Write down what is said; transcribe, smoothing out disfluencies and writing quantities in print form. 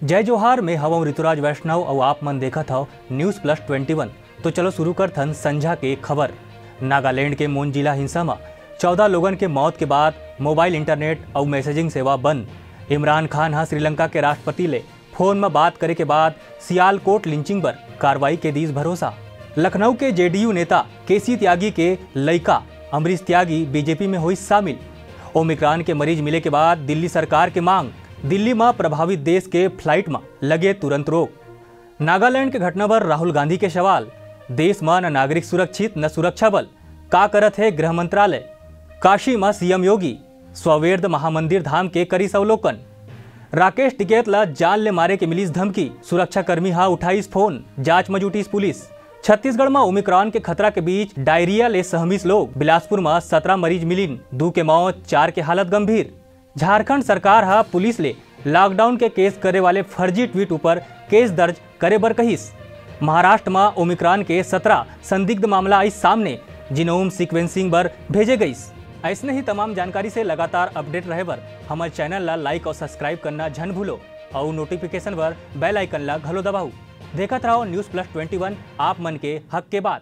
जय जोहार में हवं ऋतुराज वैष्णव और आप मन देखा था न्यूज प्लस 21। तो चलो शुरू कर थन संझा के खबर। नागालैंड के मोन जिला हिंसा में 14 लोगन के मौत के बाद मोबाइल इंटरनेट और मैसेजिंग सेवा बंद। इमरान खान हाँ श्रीलंका के राष्ट्रपति ले फोन में बात करे के बाद सियालकोट लिंचिंग पर कार्रवाई के दीज भरोसा। लखनऊ के जेडीयू नेता केसी त्यागी के लइका अमरीश त्यागी बीजेपी में हुई शामिल। ओमिक्रॉन के मरीज मिले के बाद दिल्ली सरकार के मांग, दिल्ली में प्रभावित देश के फ्लाइट में लगे तुरंत रोक। नागालैंड के घटना पर राहुल गांधी के सवाल, देश में न नागरिक सुरक्षित न सुरक्षा बल, का करत है गृह मंत्रालय। काशी में सीएम योगी स्ववेर्द महामंदिर धाम के करी अवलोकन। राकेश टिकैत ला जान ले मारे के मिलीस धमकी, सुरक्षा कर्मी हा उठाईस फोन, जांच में जुटीस पुलिस। छत्तीसगढ़ में ओमिक्रॉन के खतरा के बीच डायरिया ले सहमिस लोग। बिलासपुर में 17 मरीज मिलीन, 2 के मौत, 4 के हालत गंभीर। झारखंड सरकार हा पुलिस ले लॉकडाउन के केस करे वाले फर्जी ट्वीट ऊपर केस दर्ज करे बर कहिस। महाराष्ट्र में ओमिक्रॉन के 17 संदिग्ध मामला आई सामने, जीनोम सीक्वेंसिंग बर भेजे गईस। ऐसने ही तमाम जानकारी से लगातार अपडेट रहे बर हमारे चैनल ला लाइक और सब्सक्राइब करना झन भूलो और नोटिफिकेशन पर बेल आइकन ला घलो दबाओ। देखत रहो न्यूज प्लस 21, आप मन के हक के बात।